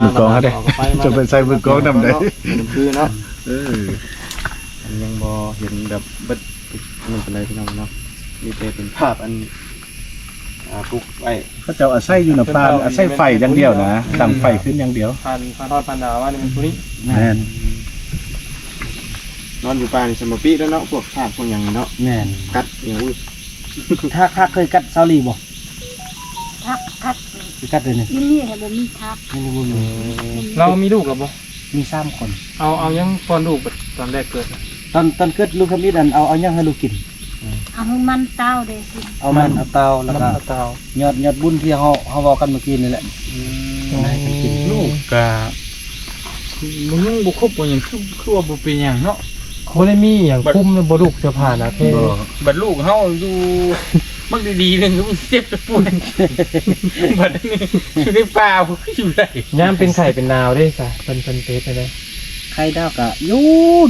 มือกองได้จะเป็นใส่มือกองนำได้คือเนาะยังบ่เห็นแบบเบิดมันเป็นไรพี่น้องเนาะมีแต่เป็นภาพอันปลุกไว้เขาจะอาศัยอยู่ในป่าอาศัยไฟอย่างเดียวนะดังไฟขึ้นอย่างเดียวพันทอดพันดาวว่านี่มันตัวนี้แม่นนอนอยู่ป่าในสมปีแล้วเนาะพวกภาพพวกอย่างเนาะแม่นกัดอย่างอุ้ยถ้าเคยกัดซาลีบ่ทักกัดเลยนี่นี่ให้บ่มีทักเรามีลูกหรอบ่มี3คนเอายังป้อนลูกตอนแรกเกิดตอนเกิดลูกทำอีดันเอายังให้ลูกกินเอามันเต้าเด้สิเอามันเอาเตาแล้วก็เตายอดบุญที่เฮาเว้ากันเมื่อกี้นี่แหละให้กินลูกก็มึงยังบ่ครบบ่หยังคือว่าบ่เป็นหยังเนาะบ่ได้มีหยังคุมบ่ลูกเสื้อผ้านะแค่บัดลูกเฮาอยู่มักดีๆนึงมันเจ็บจะป่วยบัดนี้อยู่ในป่าอยู่ได้ยามเป็นไข้เป็นนาวเด้ซะเพิ่นเทสได้ไข่ดาวก็อยู่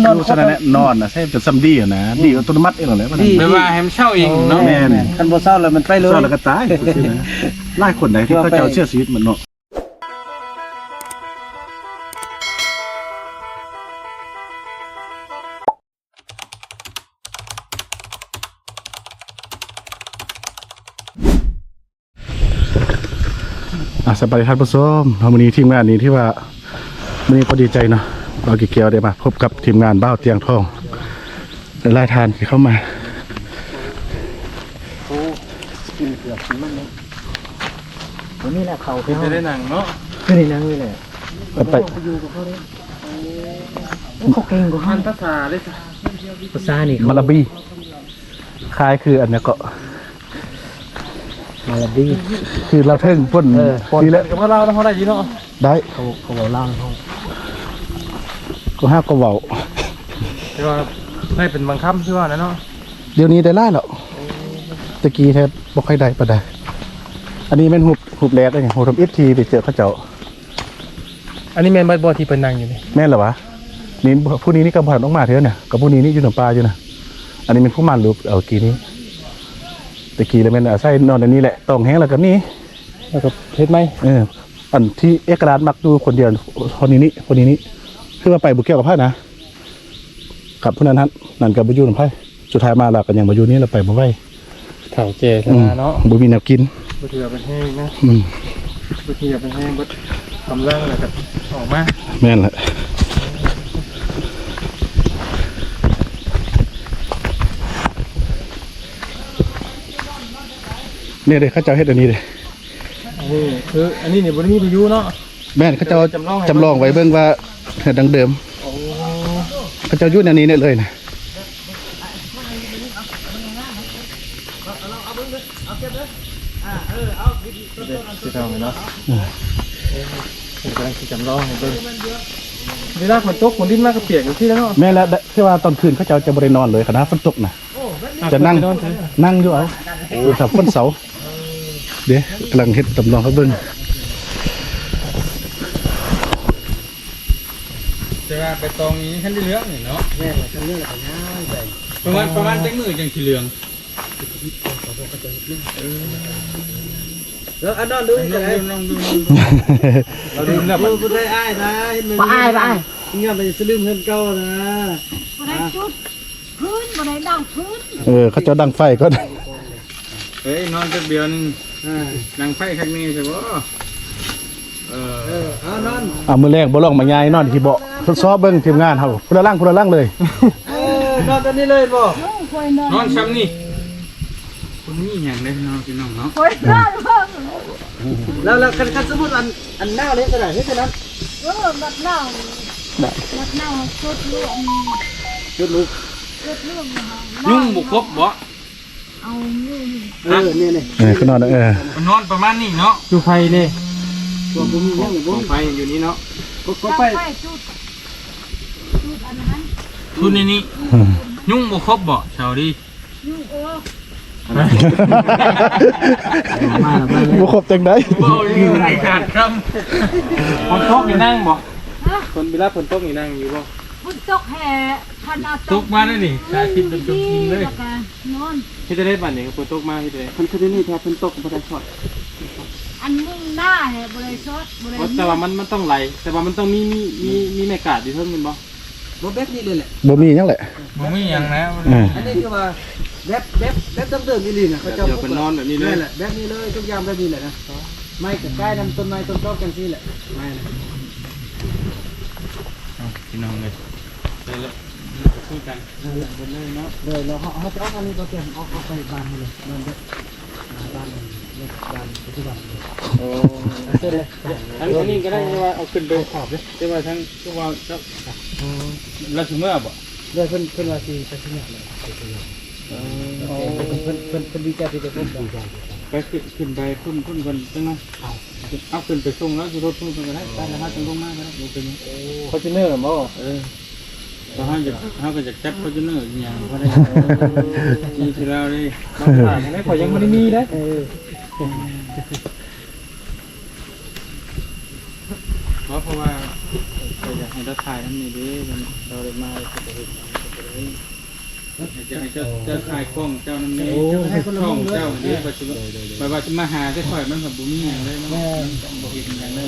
นอนขนาดนั้นนอนน่ะใช่จะซ้ำดีนะดีอัตโนมัติเองแหละไม่ว่าให้มันเช่าเองเนาะแม่นคันบ่เช้าแล้วมันไปเลยเช้าแล้วก็ตายหลายคนไหนที่เขาเจ้าเชื่อชีวิตมันเนาะสบายครับผู้ชมวันนี้ทีมงานนี้ที่ว่าวันนี้พอดีใจเนาะเราเกี่ยวได้มาพบกับทีมงานบ้าวเตียงทองและลายทานที่เข้ามากินเกือบกินมันเลยวันนี้แหละเขาไปจะได้หนังเนาะคือในนั้นเลยแหละไปอยู่กับเขาเลยเขาเก่งกว่าเขาภาษาได้ภาษานี่มาลาบีคล้ายคืออันนี้ก็มาลาบีคือเราเทิงพ่นดีแล้วกับเราเขาได้ยินเนาะได้เขาเล่าเขาก็ห้าก็เบาที่ว่าได้เป็นบางคำที่ว่านะเนาะเดี๋ยวนี้ได้ไล่หรอตะกี้แทบบ่ค่อยได้ปะได้อันนี้เป็นหุบแรกเลยหุบทำอิททีไปเจอพระเจ้าอันนี้แม่นบ่ที่เป็นนางอยู่นี่แม่นเหรอวะนี่ผู้นี้นี่กำผ่านต้องมาเถอะเนี่ยกับผู้นี้นี่อยู่หนองปลาอยู่นะอันนี้เป็นผู้มันรูปเอากีนี้ตะกี้เลยแม่นอาศัยนอนในนี้แหละต้องแห้งแล้วกับนี้แล้วก็เพชรไหมอันที่เอกราชมักดูคนเดียวคนนี้คือว่าไปบุกเกี่ยวกับพระนะกับผู้นั้นนั่นกับบุญยูนไพ่สุดท้ายมาเรากันยังบุญยูนี่เราไปบ่ไหวเถ่าเจเนาะบุญมีแนวกินบุญเถื่อเป็นแห้งนะบุญเถื่อเป็นแห้งบุญทำร่างอะไรกับออกมาแม่นแหละเนี่ยเด็กข้าเจ้าเฮ็ดอันนี้เลยนี่คืออันนี้เนี่ยบุญมีบุญยูเนาะแม่นข้าเจ้าจำลองไว้เบิ่งว่าดังเดิมข้าเจ้ายุ่นอันนี้เนี่ยเลยนะสิทำเนาะกำลังจำลองให้เบิ่งเวลาฝนตกฝนดินมากก็เปียกอยู่ที่แล้วเนาะแม่แล้วคือว่าตอนคืนข้าเจ้าจะบริโนอนเลยคณะฝนตกนะจะนั่งอยู่เอาถ้าฝนเสาเดี๋ยวกำลังเฮ็ดจำลองเขาเบิ่งจะว่าไปตรงนี้ขั้นที่เหลืองเนาะแม่ขั้นเรื่องอะไรง่ายใหญ่ประมาณจังมือจังที่เหลืองแล้วอันนั้นดูจะได้เราลืมแล้วมันได้อ้ายนะบ่อ้ายเงี้ยมันจะลืมเงินเก่านะบ่ได้จุดพื้นบ่ได้ดังพื้นเขาจะดังไฟก็เฮ้ยนอนจักเดียวนึงดังไฟข้างนี้ใช่ป่ะนอนมือแรกบ่ลองมายายนอนที่เบาะทดสอบเบิ่งทีมงานเขาคนละล่างเลยนอนตอนนี้เลยบ่นอนซ้ำนี่คนนี้อย่างได้นอนพี่น้องเนาะแล้วกันสมมติอันหน้าเล็กขนาดนี้เท่านั้นบัดเน่าชุดลูกยุ่งบุกครบบ่เอานี่เขานอนนอนประมาณนี้เนาะอยู่ไฟนี่ตัวบุ้งบุ้งไฟอยู่นี่เนาะก็ไปจุดอันนั้นชุดนี้ยุ่งบุกครบบ่เช้าดียุ่งบุคคลจังได้ขาดคำคนโต๊ะนี่นั่งบ่คนเวลาคนโต๊ะนี่นั่งอยู่บ่คนตกแห่พันเอาตกมาได้ดิชาคิดเป็นจุดยิงเลยนอนที่จะได้บัตรเนี่ยคนโต๊ะมาที่จะได้คนที่นี่แทบเป็นตกไม่ได้ช็อตอันนี้น หน้าเนี่ยบริสุทธิ์บริสุทธิ์ แต่ว่ามันต้องไหลแต่ว่ามันต้องมีแม่กาดอยู่เพิ่มมันบ่ บ่แบบนี้เลยแหละ บ่มีหยังแหละ บ่มีหยังนะ อันนี้คือว่าแบบเดิมๆนี่นะเขาจะ เดี๋ยวเป็นนอนแบบนี้เลย แหละแบบนี้เลยทุกอย่างแบบนี้แหละนะไม่กับใกล้นำต้นไม้ต้นตอกกันที่แหละไม่นะ พี่น้องเลยได้แล้วคุยกัน เลยเนาะเลยเราเขาจะเอาอันนี้ตัวเต็มเอาไปบ้านเลยบ้านเด็กบ้านบ้านปัจจุบัน โอ้อันนี้ก็ได้ว่าเอาขึ้นไปขอบเลยแต่ว่าทั้งตัวว่าแล้วถึงเมื่อบ่ เลยเพิ่นว่าสิไปที่นี่เลยเพิ่นดีใจที่จะพบกัน ไปขึ้นไปพุ่นกันจังนะเอาขึ้นไปส่งแล้วจะรถพุ่นกันก็ได้ไปแล้วฮะจังลงมาก็ได้ดูเป็น ฟอร์จูเนอร์บ่ เราก็จะจับเขาจะเนื้ออย่างเขาได้มีที่เราเลยมาผ่านได้ขอยังไม่ได้มีนะเพราะว่าเราอยากให้เราถ่ายนั่นนี่ดิเราได้มาจะให้เจ้าถ่ายกล้องเจ้านั่นนี่ช่องเจ้าดิปัจจุบันว่าจะมาหาได้ค่อยมันกับบุญอย่างเลยมันบอกอีกอย่างเลย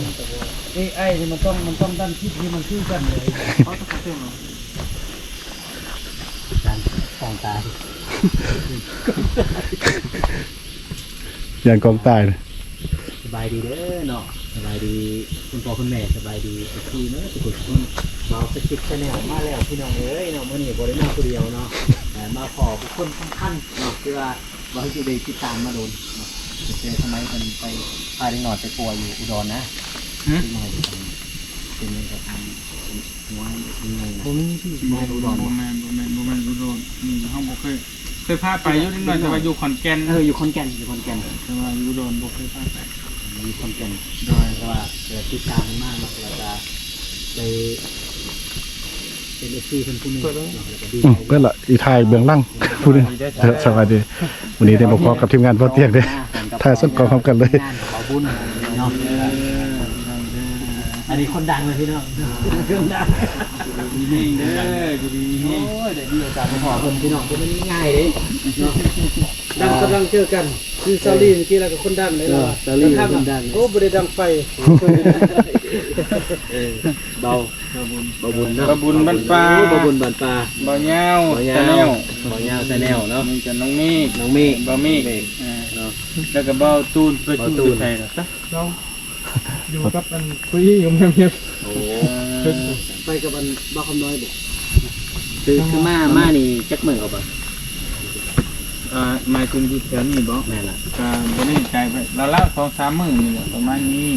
ไอ้นี่มันต้องด้านทิศที่มันคือกันเลย เขาต้องเชื่อม ของตา อย่างกองตายเลย สบายดีเด้อเนาะสบายดีคุณพ่อคุณแม่สบายดีทุกทีเนาะทุกคนเราสกิปแชนแนลมาแล้วพี่น้องเอ้ยเนาะมื้อนี้บ่ได้มาคนเดียวเนาะมาขอบุคคลสำคัญเนาะคือว่าบ่ให้อยู่ได้ติดตามมาโดนเนาะเจอทำไมเพิ่นไปพาเด็กน้อยไปป่วยอยู่อุดรนะเด็กน้อยเป็นกระทำหัวยังไงนะบ่มีที่บ่อุดร บ่แม่นอุดรห้องบ่เคยพาไปอยู่นิดหน่อยแต่ว่าอยู่ขอนแก่น อยู่ขอนแก่นแต่ว่าอยู่อุดรบ่เคยพาไป อยู่ขอนแก่น โดย เพราะว่าติดตามมากเนาะเราจะไปเป็นFCเพิ่นผู้นึงเนาะแล้วก็ดีใจ เพื่อนละอีทายเบื้องหล่างพูดเลยสวัสดีวันนี้ได้มาพบกับทีมงานพ่อเตียงเด้ถ่ายสดกองพร้อมกันเลย งานขอบุญเนาะอันนี้คนดังเลยพี่น้องคนดัง นี่เด้ออยู่ดี โอ้ยได้มีโอกาสมาขอเพิ่นพี่น้องเพิ่นมันง่ายเด้เนาะดังกำลังเจอกันคือซาลีเมื่อกี้แล้วก็คนดังเลยเนาะซาลีคนดังโอ้บ่ได้ดังไฟเบาบุญเนาะ บะบุญบ้านปลา บะบุญบ้านปลา บ่ยาว บ่ ตะแนว ยาวแชนแนลเนาะ มีกับน้องเมฆ น้องเมฆ บ่เมฆ เนาะ แล้วก็บ่ตูนไปตูนใส่ล่ะซะ อยู่กับมันคุยอยู่เงียบ โอ้ไปกับมันบ่คำน้อยบ่คือมานี่จักมื้อเอาบ่ หมายถึงอยู่แถวนี้บ่ แม่นล่ะ ก็บ่ได้ใจไปแล้ว2-3มื้อนี่แหละประมาณนี้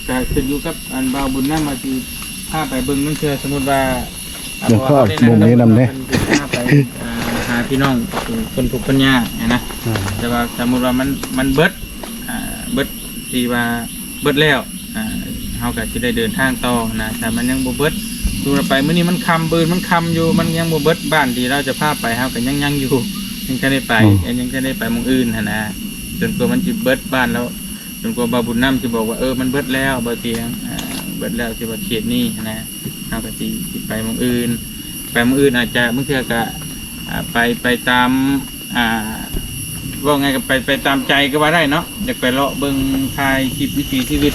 ก็ขึ้นอยู่กับอันบ่าวบุญนำมาสิพาไปเบิ่งนั่นคือสมมุติว่าพาไปหาพี่น้องคนทุกข์คนยากนะแต่ว่าสมมุติว่ามันเบิดที่ว่าเบิดแล้วเฮาก็สิได้เดินทางต่อนะแต่มันยังบ่เบิดดูไปมื้อนี้มันค่ำบืนมันค่ำอยู่มันยังบ่เบิดบ้านที่เราจะพาไปเฮาก็ยังอยู่ยังจะได้ไปยังจะได้ไปหมู่อื่นหั่นนะจนกว่ามันสิเบิดบ้านแล้วจนกว่าบ่าวบุญนำสิบอกว่ามันเบิดแล้วบ่เตียงเบิดแล้วสิว่าเขตนี้นะเฮาก็สิไปหมู่อื่นอาจจะบางเทื่อก็ไปตามว่าไงก็ไปตามใจก็ว่าได้เนาะอยากไปเลาะเบิ่งทายคลิปวิถีชีวิต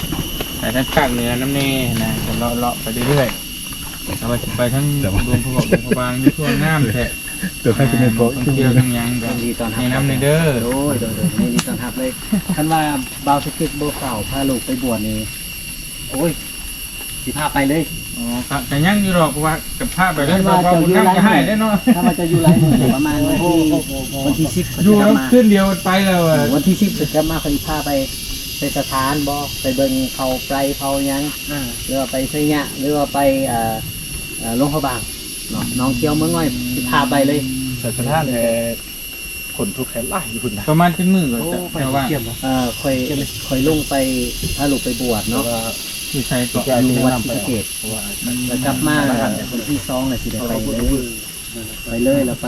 แต่ทั้งภาคเหนือน้ำเน่นะจะเลาะไปเรื่อยๆแต่ว่าจะไปทั้งรวมพวกพวกบางอยู่ทั่วน้ำแท้ เดี๋ยวให้คุณเมย์บอก เที่ยวทั้งยังแบบ ดีตอน ในน้ำในเด้อ โอ้ยโดยดีตอนทับเลยท่านว่าบ่าวสกิกบ่เก่าพาลูกไปบวชนี่โอ้ยสิพาไปเลย อ๋อครับแต่ยังอยู่หรอกว่ากับภาพแบบนั้นว่าบุญน้ำจะให้ได้เนาะ ถ้ามันจะอยู่หลายมื้อประมาณวันที่10 อยู่แล้วขึ้นเดียวไปแล้ว วันที่10จะมาคอยพาไปสถานบ่ไปเบิ่งเขาไกลเขายังหรือว่าไปไสยะหรือว่าไปหลวงพระบางเนาะน้องเที่ยวเมืองน้อยสิพาไปเลย แต่สถานคนทุกข์แค่ไล่อยู่คุณนะ ประมาณเป็นมื้อก็แต่ว่า ค่อยลงไปพาลูกไปบวชเนาะ อยู่ใช้เกาะ อยู่วัดศรีสะเกษแล้วกลับมาวันที่2น่ะสิได้ไปเลยแล้วไป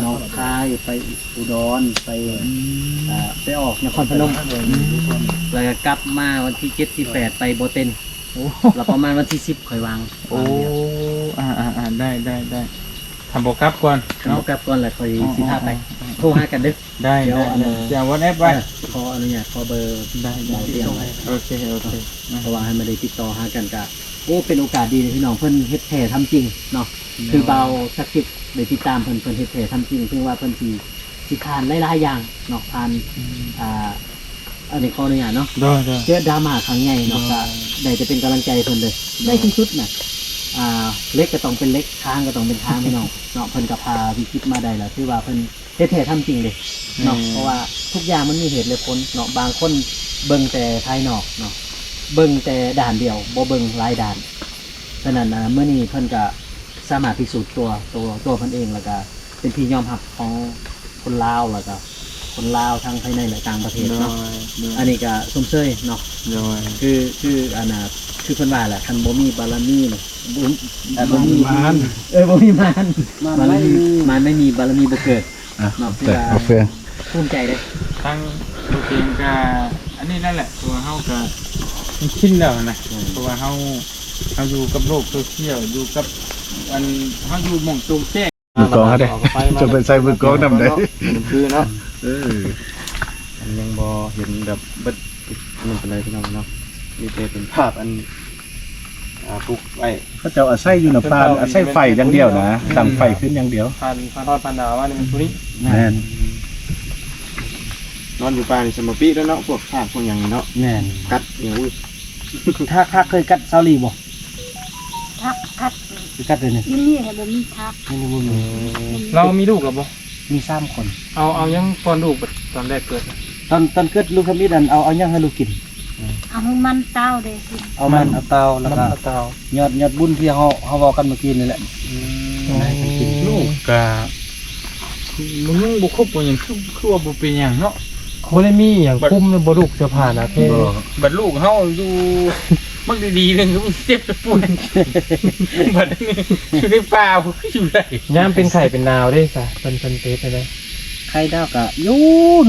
หนองคายไปอุดรไปออกนครพนมแล้วก็กลับมาวันที่7ที่8ไปโบเต็นแล้วประมาณวันที่10ค่อยวาง โอ้ได้ ทำโปรกลับก่อน เอากลับก่อนแล้วค่อยสิพาไปโทรหากันเด้อ ได้ เดี๋ยว ได้ อันนั้น จะวอทแอปไว้ ขออนุญาตขอเบอร์ ได้ เราเตรียมไว้ โอเคโอเค เพราะว่าให้มาได้ติดต่อหากันก็โอ้เป็นโอกาสดีเลยพี่น้องเพิ่นเฮ็ดแท้ทำจริงเนาะคือเบาสักดิ์สิทธิ์ได้ติดตามเพิ่นเฮ็ดแท้ทำจริงคือว่าเพิ่นสิทานหลายๆอย่างเนาะผ่านอันนี้ขออนุญาตเนาะ ได้ได้ เจอดราม่าครั้งใหญ่เนาะก็ได้จะเป็นกำลังใจเพิ่นเลยได้ที่สุดน่ะเล็กก็ต้องเป็นเล็กทางก็ต้องเป็นทางพี่น้องเนาะเพิ่นก็พาวิกฤตมาได้แล้วคือว่าเพิ่นเฮ็ดแท้ทำจริงเลยเนาะเพราะว่าทุกอย่างมันมีเหตุและผลเนาะบางคนเบิ่งแต่ภายนอกเนาะเบิ่งแต่ด่านเดียวบ่เบิ่งหลายด่านฉะนั้นเมื่อนี้เพิ่นก็สามารถพิสูจน์ตัวเพิ่นเองแล้วก็เป็นที่ยอมรับของคนลาวแล้วก็คนลาวทั้งภายในและต่างประเทศเนาะอันนี้ก็สมเชยเนาะ คืออันน่ะคือเพิ่นว่าแหละคันบ่มีบารมีน่ะบ่มีมารบ่มีมารมันไม่มีบารมีบ่เกิด อ่ะ เนาะ แต่โอเค ภูมิใจเด้ ตั้งตัวเองก็อันนี้นั่นแหละตัวเฮาก็มันชินแล้วนะเพราะว่าเฮาอยู่กับโลกโซเชียลอยู่กับอันเฮาอยู่หม่องตรงแจ้ง มือกองเขาเด้จะเป็นใส่มือกองนำได้ คือเนาะ มันยังบ่เห็นแบบเบิดมันเป็นไรพี่น้องเนาะมีแต่เป็นภาพอันปลุกไว้ เขาจะอาศัยอยู่ในป่าอาศัยไฟอย่างเดียวนะตั้งไฟขึ้นอย่างเดียว พันทอดพันดาวว่านี่มันตัวนี้ แม่น นอนอยู่ป่านี่สมปีแล้วเนาะพวกภาพพวกอย่างนี้เนาะ แม่น กัดอย่างอุ้ย ถ้าเคยกัดเซาลีบ่ ทักคัด เคยกัดเลยนี่ ที่นี่ให้บ่มีทัก นี่บ่มี เรามีลูกหรือบ่ มี3คน เอายังก่อนลูกตอนแรกเกิด ตอนเกิดลูกทำอีดันเอายังให้ลูกกิน เอาให้มันเต้าเด้สิ เอาเตาแล้วก็ เตาย อดบุญที่เฮาเว้ากันเมื่อกี้นี่แหละ ลูกก็มึงยังบ่ครบบ่หยังคือว่าบ่เป็นหยังเนาะ บ่ได้มีอย่างคุ้มบ่ลูกเสื้อผ้านะพี่ บัดลูกเฮาอยู่มันดีๆนึงก็มันเจ็บจะป่วยบัดนี้อยู่ในป่าอยู่ได้ ยามเป็นไข่เป็นดาวได้ซะเพิ่นเตะไปได้ ไข่ดาวก็อยู่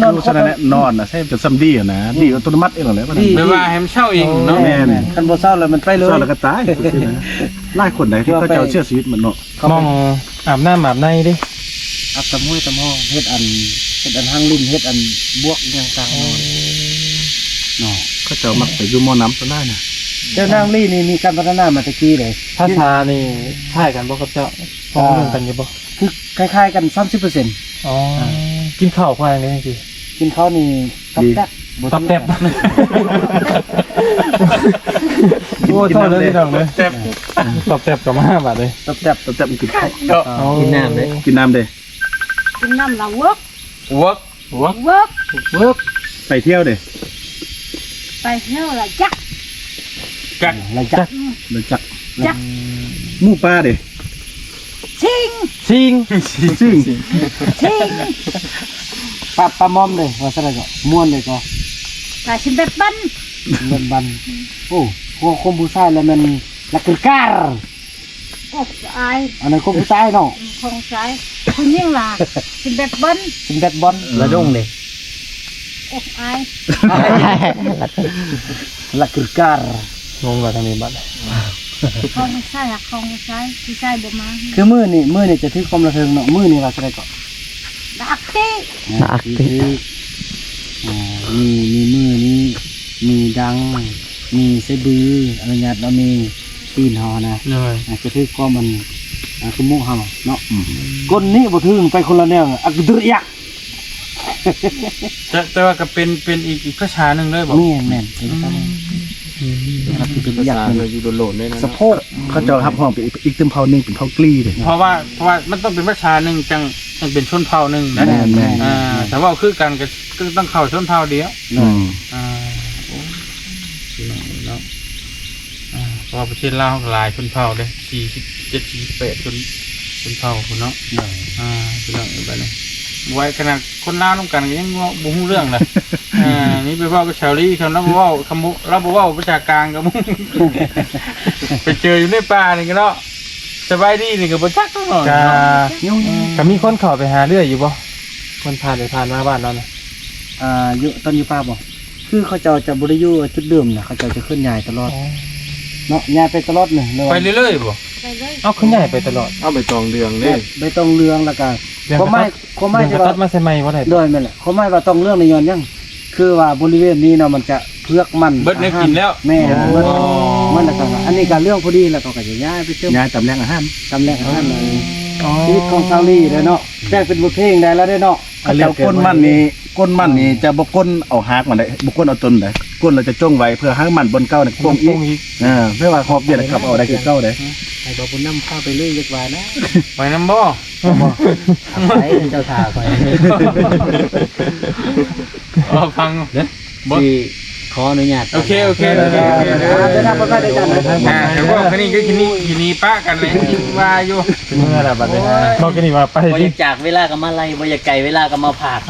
นอน ดูซะนั่นแหละนอนน่ะใช่จะซ้ำดีอ่ะนะดีอัตโนมัติเองเหรอมัน ไม่ว่าให้มันเช่าเองเนาะ แม่น คันบ่เศร้าแล้วมันไปเลย ซ่อนแล้วก็ตายหลายคนไหนที่เขาเจ้าเชื่อชีวิตมันเนาะ มองอาบน้ำอาบในดิ อับตะมุ้ยตะมอเฮ็ดอันหางลิ้นเฮ็ดอันบวกอย่างต่างๆเนาะ เขาเจ้ามักไปอยู่หม้อน้ำซะได้นะ เจ้านางลี่นี่มีการพัฒนามาตะกี้เลย ภาษานี่คล้ายกันบ่ครับเจ้าพ้องเรื่องกันอยู่บ่ คือคล้ายๆกัน 30% อ๋อกินข้าวควายนี่สิ กินข้าวนี่ตับแตก ตับแตบโอ้โทษเลยพี่น้องเลยตับแตบกับ5 บาทเลย ตับแตก แต่มันกินข้าว กินน้ำเลย กินน้ำเด้ กินน้ำละเวิร์ก เวิร์ก เวิร์ก เวิร์ก ไปเที่ยวเด้ ไปเที่ยวละจัก กัด แล้วจัก เดินจัก จัก หมู่ป้าเด้ ชิง ชิง ซึ่ง ชิง ปลามอมเลยว่าซะแล้วก็ม่วนเลยก็ กาชิมแบบบัน เงินบันโอ้พวกคนผู้ชายแล้วมันลักกึกา โอ้อาย อันนั้นคนผู้ชายเนาะ คงใช้คุณยิ่งล่ะชิมแบบบัน เป็นแบดบอลระดงเลย โอ้อาย ลักกึกาง งว่าทางนี้บัด คงใช้คงใช้ที่ใช้บ่มา คือมื้อนี่จะถือความระเทิงเนาะมื้อนี่ว่าซะแล้วก็ ดักตี นักติมีมือนี้มีดัง มีเสบืออนุญาตเรามีตีนหอนะ เลย จะถือก็มันคือมุกเฮาเนาะก้นนี้บ่ถึงไปคนละแนวอักดุริยะ แต่ว่าก็เป็นอีกภาษาหนึ่งเลยบอก แม่นเป็นภาษาเลยอยู่โดนๆเลยนะสะโพก เขาเจ้ารับห้องไปอีกตึมเผาหนึงเป็นเผากลีเด้ เพราะว่ามันต้องเป็นภาษาหนึ่งจังเป็นชนเผ่าหนึ่งนะ แม่น แต่ว่าคือกันก็ต้องเข้าชนเผ่าเดียว อืม เนาะเพราะว่าประเทศลาวหลายชนเผ่าเลย47-48ชนเผ่าคุณเนาะพี่น้องไปเลยไว้ขนาดคนลาวร่วมกันก็ยังบ่ฮู้เรื่องเลยนี่ไปเว้ากับชาวลีเขาเราบ่เว้าคำเราบ่เว้าประชากลางกับมึงไปเจออยู่ในป่านี่ก็เนาะสบายดีนี่ก็บ่จักต้องหน่อย ก็มีคนเข้าไปหาเรื่อยอยู่บ่คนผ่านมาบ้านเราน่ะ อยู่ตอนอยู่ป่าบ่คือเขาเจ้าจะบ่ได้อยู่จุดเดิมนะเขาเจ้าจะขึ้นย้ายตลอดเนาะย้ายไปตลอดนี่ ไปเรื่อยๆบ่ ไปเลย เอาขึ้นใหญ่ไปตลอด เอาไปตองเดืองนี่ ใบตองเรืองแล้วก็เขาไม่ จะ จะ ตัดมาใส่ไม้บ่ได้ โดยนั่นแหละเขาไม่ว่าต้องเรื่องในย้อนยังคือว่าบริเวณนี้เนาะมันจะเพือกมัน เบิดได้กินแล้ว แม่มันแล้วก็อันนี้ก็เรื่องพอดีแล้วก็จะย้ายไปเที่ยว ย้ายตำแหน่งอาหาร ตำแหน่งนั้นเลยชีวิตของชาวลีเลยเนาะแต่งเป็นบทเพลงได้แล้วได้เนาะ เจ้าก้นมันนี่จะบ่ก้นเอาหากมันได้บ่ก้นเอาต้นได้ก้นเราจะจ้องไว้เพื่อให้มันบนเก้าเนี่ยโค้งอีกเพื่อว่าครอบเดียดกลับเอาได้คือเก้าได้ ไอ้บ่บุญนำเข้าไปเรื่อยจักว่านะ ไปน้ำบ่ ไปเจ้าท่าไป ฟังบ่ ที่ขออนุญาต โอเคได้ทำบ่ได้ได้กัน เดี๋ยวว่าคนนี้ก็ทีนี้ป้ากันเลยที่ว่าอยู่เมื่อละบัดนี้เราก็นี่ว่าไป บ่อยากจากเวลาก็มาไล่บ่อยากไกลเวลาก็มาผาก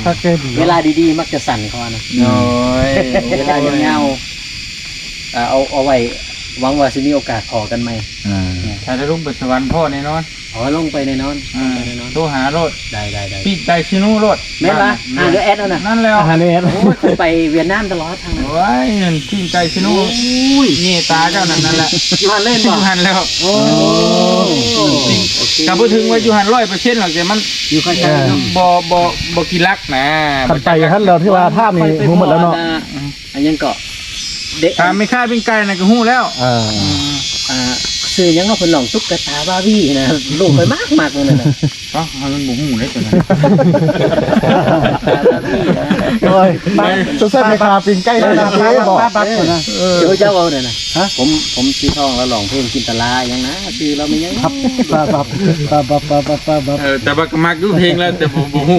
ถ้าแกดี เวลาดีๆมักจะสั่นคอนะ น้อย เวลาเงาๆเอาไว้หวังว่าจะมีโอกาสขอกันไหม ถ้าได้ลุงปัจจุบันพ่อแน่นอน ขอลงไปในนอน โทรหาโรด ได้ ปีกไก่ชินูโรด แม่นปะเดี๋ยวแอดเอานะ นั่นแล้ว อาหารนี่ โอ้ยคนไปเวียดนามตลอดทางนั้น โอ้ยปีกไก่ชินูนี่ตาเจ้านั่นแหละ อยู่หันเล่น อ บ่ ยู่หันแล้ว โอ้ กับพูดถึงว่าอยู่หัน100%หรอกแต่มัน อยู่ข้างๆเนาะ บ่กี่ลักนะ ขันไปท่านเราที่ว่าท่ามีหูหมดแล้วเนาะ อันยังเกาะเด็ก ตามไม่ค่าปิ้งไก่น่ะก็ฮู้แล้ว ซื้อยังเนาะคนหลงตุ๊กตาบาร์บี้นะลูกไปมากเลยนะ เอ้ามันบ่ฮู้เลยตัวนั้น โอ้ยจะใส่ไปคาปิงใกล้แล้วนะพี่บอก เดี๋ยวเจ้าเอาเนี่ยนะผมสีทองแล้วหลองเพลงกินตะลาอย่างนะชื่อเราไม่ยังครับ แต่ว่าก็มักอยู่เพลงแล้วแต่บ่ฮู้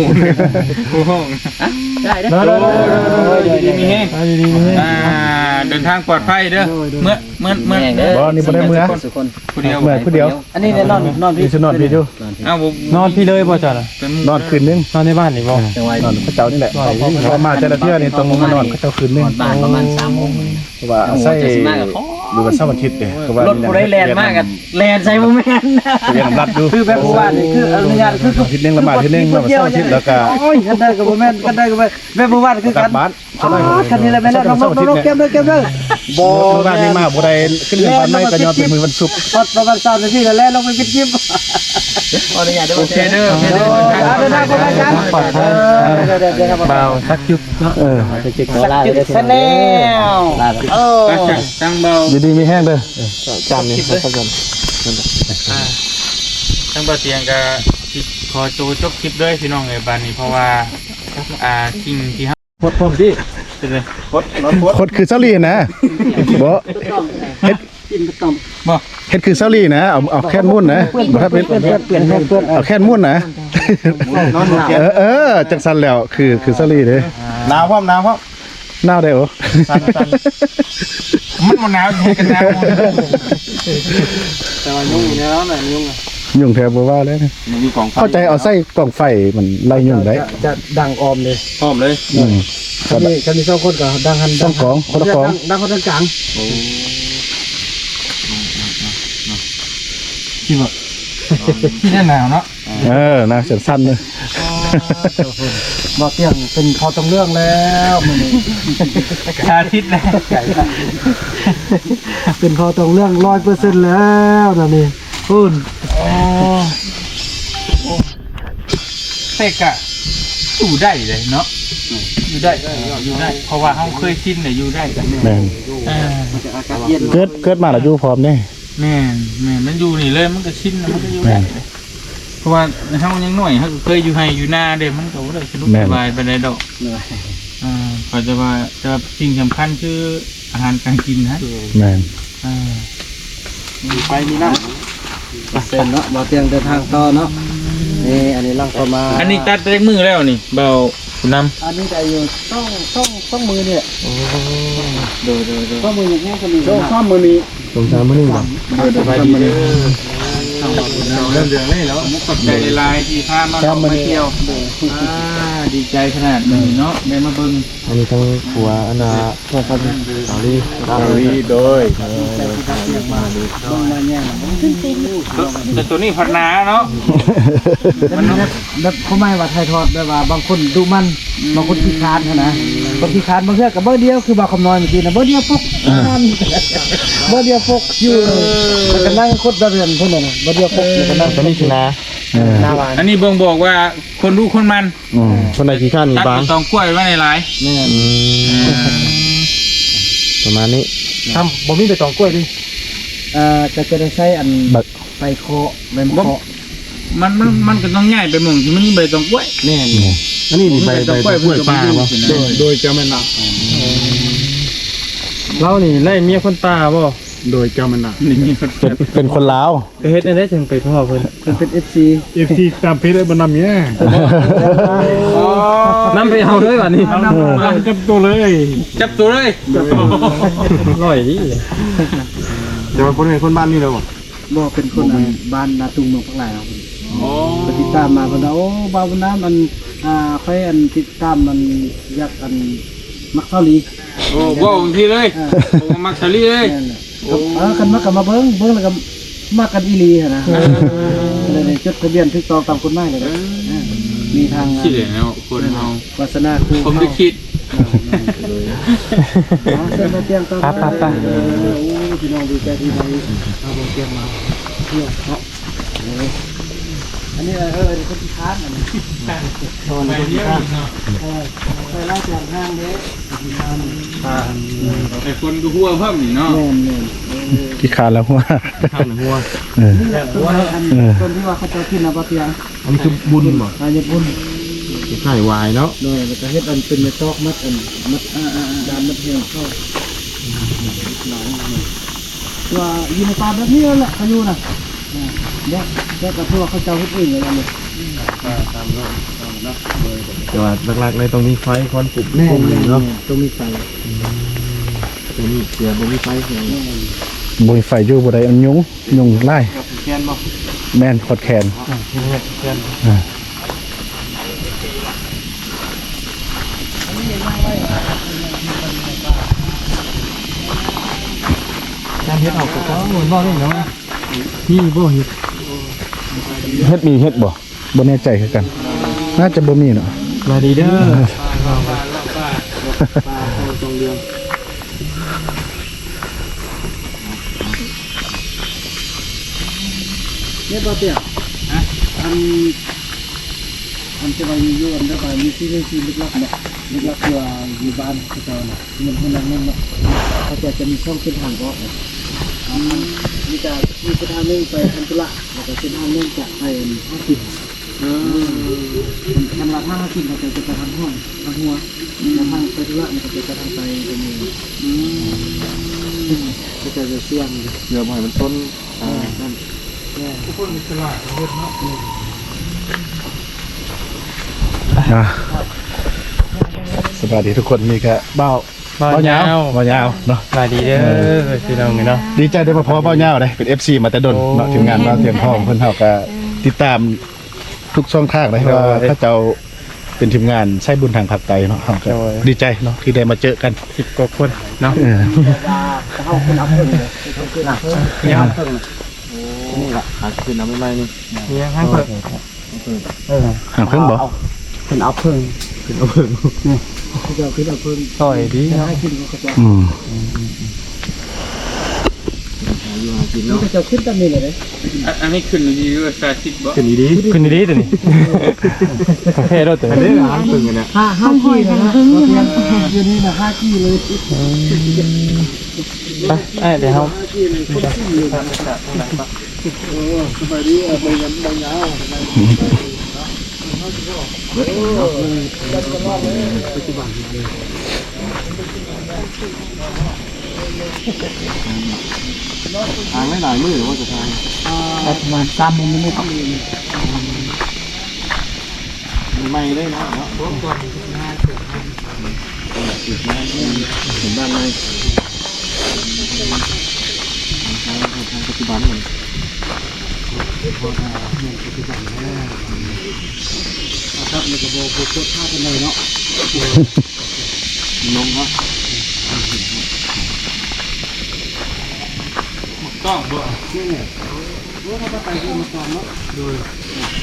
บ่ฮู้ ได้ได้ ดีมีแฮงเดินทางปลอดภัยเด้อเมื่อ บ่นี่บ่ได้เมื่อ สุคน ผู้เดียว เมื่อผู้เดียว อันนี้เนี่ยนอน นี่สินอนพี่อยู่ เอ้าน อนพี่เลยบ่จ้ะน่ะ นอนคืนนึง นอนในบ้านนี่บ่ จังหวะ นอนพระเจ้านี่แหละพอมาแต่ละเที่ยวนี่ต้องมานอนพระเจ้าคืนนึง บ้านประมาณ3 โมง ว่าใส่หรือว่าเสาร์อาทิตย์เนี่ยก็ว่าร ถผู้ได้แลนมากกันแลนใส่โมเมนต์ เรียนรัดดู คือแบบผู้ว่านี่คืออนุญาตคือ อาทิตย์นึงละบาทอาทิตย์นึงว่าเสาร์อาทิตย์แล้วก็ โอ้ยกันได้กับโมเมนต์กันได้กับแบบผู้ว่าคือ กลั กับ น บ้าน คันนี้แหละแม่น้องเก็บเลยบ่ บ้านนี้มาบ่ได้ขึ้นเงินบ้านไม่ก็ยอมเป็นมือวันศุกร์ พอประมาณ3 นาทีแล้วลงไปปิดคลิปอนุญาตได้ โอเคเด้อ เดินทางไปกัน เบาสักยุบเนาะ จะจิกขอลาเลยแนวโอ้ จังเบา ดีๆมีแห้งเด้อ จำนี่ครับผม จังเบาเตียงก็ขอตัวจบคลิปด้วยพี่น้องเลยบ้านนี้เพราะว่าสิ่งที่ พดพร้อมที่ เป็นเลย โคตรคือเซาลีนะบ่ กินกระต่อม บ่ เฮ็ดคือเซาลีนะเอาแค่นมุ่นนะบ่ถ้าเป็น เปลี่ยน เอาแค่นมุ่นนะเออจังซั่นแล้วคือเซาลีเด้หนาวพร้อมหนาวได้โอ้ มันหนาวแท้กันหนาว แต่ว่ายุ่งเนี่ยแล้วน่ะยุ่ง ยุ่งแท้บ่ว่าแล้ว มีกล่อง เข้าใจเอาใส่กล่องไฟมันไล่ยุ่งได้ จะดังออมเลย พร้อมเลย คันนี้2 คนก็ดังหัน ต้องของคนละของ ดังคนกลาง ที่หนาวเนาะ นะสั้นๆเลย บ่เตียงเป็นพอต้องเรื่องแล้วมื้อนี้ อาทิตย์นะ เป็นพอต้องเรื่อง 100% แล้วตอนนี้คุณ เตกอะอยู่ได้เลยเนาะอยู่ได้เพราะว่าเขาเคยชินเลยอยู่ได้กัน แม่น อากาศเย็น เกิดมาแล้วอยู่พร้อมนี่ แม่มันอยู่นี่เลยมันก็ชินมันก็อยู่ได้เพราะว่าเขายังหน่อยเขาเคยอยู่ให้อยู่หน้าเด็มันก็ได้สนุกสบายไปได้ดอกก็จะว่าจะสิ่งสำคัญคืออาหารการกินนะ แม่น ไปนี่นะเส้นเนาะบ่เตียงเดินทางต่อเนาะนี่อันนี้ลังเข้ามา อันนี้ตัดได้มือแล้วนี่เบาคุณนำ อันนี้ได้อยู่ต้องมือนี่แหละ ดู ต้องมืออย่างนี้ก็มีต้องมือนี้ สงสารมื้อนึงบ่ สบายดีเด้อเริ่มเดือดเลยแล้วขอบใจลายที่พามาเที่ยว ดีใจขนาดนี้เนาะได้มาเบิ่ง อันนี้ทั้งผัวอันน่ะพ่อครับสาลีโดย แต่ตัวนี้พัฒนาเนาะ มันแบบเขาไม่ว่าไทยทอดแบบว่าบางคนดูมันบางคนขี้คร้านนะคนขี้คร้านบางเทื่อกับเบอร์เดียวคือบ่คำน้อยเมื่อกี้นะเบอร์เดียวปุ๊กเบอร์เดียวปุ๊กอยู่แล้วก็นั่งคดเรือนพุ่นน่ะเบอร์เดียวปุ๊กแล้วก็นั่ง ตอนนี้สินะ หน้าบ้าน อันนี้บ่งบอกว่าคนรู้คนมัน คนใดขี้ข้านมี ตัก บาง ตองกล้วยไว้ในหลาย แม่น ประมาณนี้ ทำบ่มีไปตองกล้วยดิจะได้ใช้อัน บัด ไปเคาะใบมะเคาะ มันก็ต้องง่ายไปหม่องที่มันมีใบตองกล้วย แน่น อันนี้ใบกล้วยป่าบ่ โดยเจ้าแม่นาง เรานี่ไล่เมียคนตาบ่ โดยเจ้าแม่นาง นี่คน เป็นคนลาว ไปเฮ็ดได้จังไปพ่อเพิ่น มันเป็น FC ที่ตามเพชรได้บ่นำเนี่ย นำไปเอาด้วยบัดนี้ จับตัวเลย จับตัวเลย ร่อยดิ เดี๋ยวคนเป็นคนบ้านนี่แล้วบ่ บ่เป็นคนอันบ้านนาตุงเมืองพักหลายครับ อ๋อ ปฏิดตามมาเพิ่นว่าโอ้บ่าวน้ำมันค่อยอันติดตามมันอยากอันมักเซาหลี โอ้บ่บางทีเลยผมมักสลีเลย นั่นแหละคันมากับมาเบิ่งแล้วก็มากันอีหลีหั่นนะเลยจดทะเบียนถูกต้องตามกฎหมายเลยนะมีทาง คิดเลยเนาะคนเฮาว าสนาครู ผมจะคิด เส้นเตียงต่อไปโอ้พี่น้องดีใจที่ได้เอาบ่เตรียมมาเที่ยวเนาะอันนี้คนที่ค้านอันนี้ ไปเดียวเนาะ ไปไล่แจงห้างเด้ที่ค้าน ไอ้คนก็หัวเพิ่มนี่เนาะ แม่น ขี้คร้านแล้วว่า ข้างหัว เออ นี่แหละตัวอันต้นที่ว่าเขาจะกินนะบ่เตียง อันนี้คือบุญบ่ อายุบุญ ไข่วายเนาะ โดยแล้วก็เฮ็ดอันเป็นเมตอกมัดอันมัดดานมัดเฮียงเข้าตัวอยู่ในป่าแบบนี้แหละเขาอยู่นะเนี่ยแต่กับพวกเขาเจ้าเฮ็ดเองเลยนี่ แต่ว่าหลักๆเลยตรงนี้ไฟควันปุบ แม่ ปุบเนาะ ต้องมีไฟ ตรงนี้เสียบ่มีไฟเสีย บยไฟอยู่บ่ได้อันยุงไล่ แคนบ่ แม่นขอดแขน การเฮ็ดออกก็เหมือนบ่ได้เนาะนี่บ่เฮ็ด เฮ็ดมีเฮ็ดบ่แน่ใจคือกัน น่าจะบ่มีเนาะ มาดีเด้อ เนี่ยบ่เตียอันจะไปอยู่อันได้ไปมีที่เรื่องที่ลึกลับเนาะลึกลับอยู่บ้านเขาเจ้าน่ะมันคนนั้นเนาะเขาจะมีช่องเส้นทางก็มีแต่มีเส้นทางนึงไปทำธุระแล้วก็เส้นทางนึงจากไปห้าสิบมันละห้าสิบเขาจะไปทำห้องทำหัวแล้วทางไปธุระมันก็จะทางไปเป็นเองก็จะเสี่ยง เดี๋ยวให้มันต้น อ่ะสวัสดีทุกคนมีแค่เบ้าเบ้ายาวเนาะ มาดีเด้อพี่น้องเนาะ ดีใจได้มาพอเบ้ายาวเลยเป็น FC มาแต่ดนเนาะทีมงานมาเตรียมพร้อมเพิ่นเฮาก็ติดตามทุกช่องทางเลยว่าถ้าเจ้าเป็นทีมงานใช้บุญทางภาคใต้เนาะเฮาก็ดีใจเนาะที่ได้มาเจอกัน 10กว่าคนเนาะ เออ เขาเป็นเอาเพิ่งเลยเขาเป็นเอาเพิ่ง เนี่ย นี่ล่ะหาขึ้นน้ำใหม่ๆนี่ เนี่ยข้างเพิ่น หางเพิ่งบ่ เป็นเอาเพิ่ง ขึ้นเอาเพิ่น เขาจะขึ้นเอาเพิ่ง ซอยดีเนาะ ให้ขึ้นเขาจะ อืม เขาจะขึ้นตั้งนี้เลย อันนี้ขึ้นดีด้วยสาธิตบ่ ขึ้นดีขึ้นดีตัวนี้โอเครถตัว อัน นี้ นี้หางตึงกันเนี่ย ห้ากี้นะฮะเดี๋ยวนี้นะ5กี้เลย ไปเดี๋ยวเฮา 5กี้เลยคนขี้เลยสบายดีไปกันไปยาว หางหลายมือหรือว่าจะทาง ประมาณ3 โมงนี่ครับ ใหม่ได้นะเนาะถึงบ้านในทางปัจจุบันมัน ครับนี่ก็บ่บ่กดท่ากันเลยเนาะลงเนาะ ต้องบ่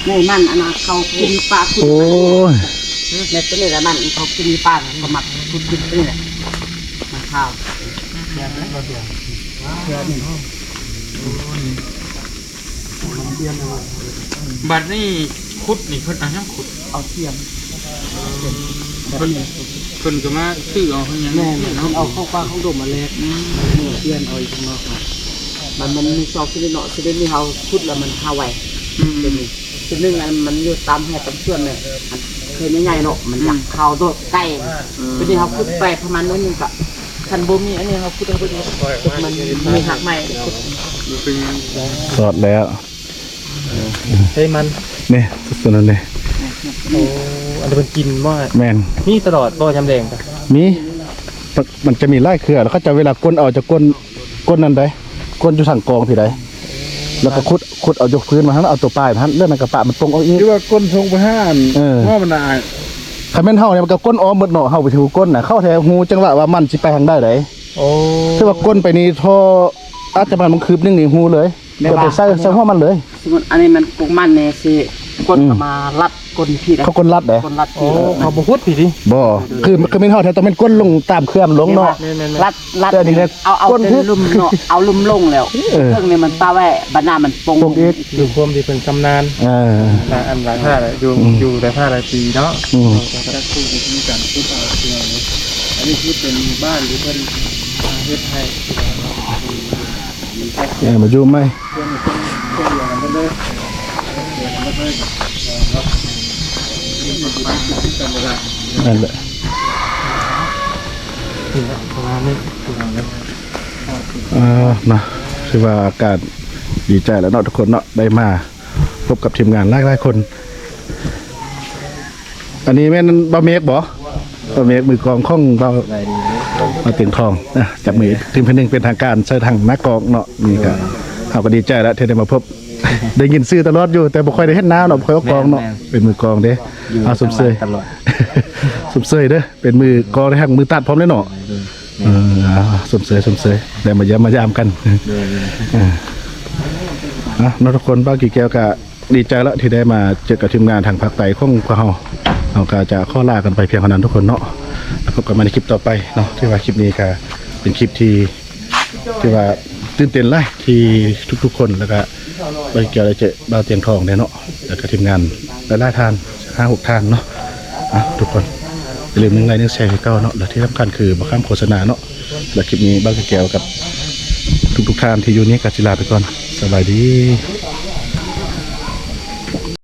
นี่มันอันนั้นเขากินปลาคุณ โอ้ย ในตัวนี้แหละมันเขากินปลาเขาหมักคุณกินนี่แหละมันข้าว บัดนี้ขุดนี่เพิ่นเอาหยังขุด เอาเทียม เพิ่นก็มาซื้อเอาเพิ่นหยัง แม่ เนาะ เนาเอาเข้าปลาเข้าดมมาแลกเทียนเอาอีกข้างนอกมันมีซอกที่เนาะที่นี่เขาพุดแล้วมันข้าวไหวทีนึงมันอยู่ตามแห่ตามเชื่อนเลยเคยใหญ่ๆเนาะมันอยากข้าวโดดใกล้ทีนี้เขาพุดไปประมาณนั้นนึงกะคันบ่มีอันนี้เขาพุดไปมันมีหักใหม่ เป็น สอดแล้ว เฮ้ยมัน นี่สุดๆนั่นเลย โอ้อันนี้มันกินมาก แมน นี่ตลอดบ่ยำแดงจ้ะ มีมันจะมีไล่เครือแล้วเขาจะเวลาก้นเอาจะก้นนั่นได้ก้นอยู่ทางกองพี่ใดแล้วก็ขุดเอายกพื้นมาทั้งเอาตัวปลายทั้งเรื่องนั้นกระปะมันตรงเอาอีก ที่ว่าก้นทรงไปห้านว่ามันอาย คำแม่นเฮาเนี่ยมันก็ก้นอ้อมหมดเนาะเฮาไปถือก้นน่ะเข้าแถวหูจังหวะว่ามันสิไปทางได้ได โอ้ ถ้าว่าก้นไปนี่ท่ออาจจะมันคืบนึงนี่หูเลยเดี๋ยวไปใส่หัวมันเลย สมมติอันนี้มันปลูกมันเนี่ยสิก้นมารัดก้นพี่ได้ เขาก้นรัดเด้ ก้นรัด โอ้ พี่ เขาบ่พูดผิดดิ บ่คือแม่นเฮาแถวต้องเป็นก้นลงตามเครื่องลงเนาะ รัด แต่อันนี้เนี่ย เอา ก้น เป็นลุ่มเนาะเอาลุ่มลงแล้ว เออ เครื่องนี้มันตาแว่บรรณามันปง ปงอีก อยู่ความดีเป็นชำนาญ เออ หลายอันหลายท่าหลายอยู่หลายท่าหลายปีเนาะ อืม อันนี้คือเป็นบ้านหรือเป็นเฮ็ดให้ มาอยู่ไหมนั่นแหละ ประมาณนี้ นะคือว่าอากาศดีใจแล้วเนาะทุกคนเนาะได้มาพบกับทีมงานหลายๆคน อันนี้แม่นบะเมกบ่บะเมกมือกลองข้องเบามาถึงทองนะจับมือทีมเพิ่นนึงเป็นทางการใช้ทางนักกองเนาะนี่ก็เฮาก็ดีใจแล้วที่ได้มาพบ ได้ยินชื่อตลอดอยู่แต่บ่ค่อยได้เห็นหน้าเนาะบ่ค่อยเอากองเนาะเป็นมือกลองเด้เอาสมเสยตลอด สมเสยเด้อเป็นมือกลองได้ทั้งมือตัดพร้อมเลยเนาะสมเสยได้มายามกันน้องทุกคนบ้ากี่แก้วก็ดีใจแล้วที่ได้มาเจอกับทีมงานทางภาคใต้ของพวกเราก็จะข้อลากันไปเพียงเท่านั้นทุกคนเนาะแล้วพบกันมาในคลิปต่อไปเนาะที่ว่าคลิปนี้ก็เป็นคลิปที่ว่าตื่นเต้นเลยที่ทุกๆคนแล้วก็บ้ากี่แก้วได้เจอบ้าวเตียงทองเนี่ยเนาะแล้วก็ทีมงานหลายๆท่าน 5-6 ท่านเนาะทุกคนอย่าลืม1 ไลค์ 1 แชร์ให้เก้าเนาะและที่สำคัญคือบ่ข้ามโฆษณาเนาะและคลิปนี้บ้าวกี่แก้วกับทุกท่านที่อยู่นี้กัจจิลาไปก่อนสบายดี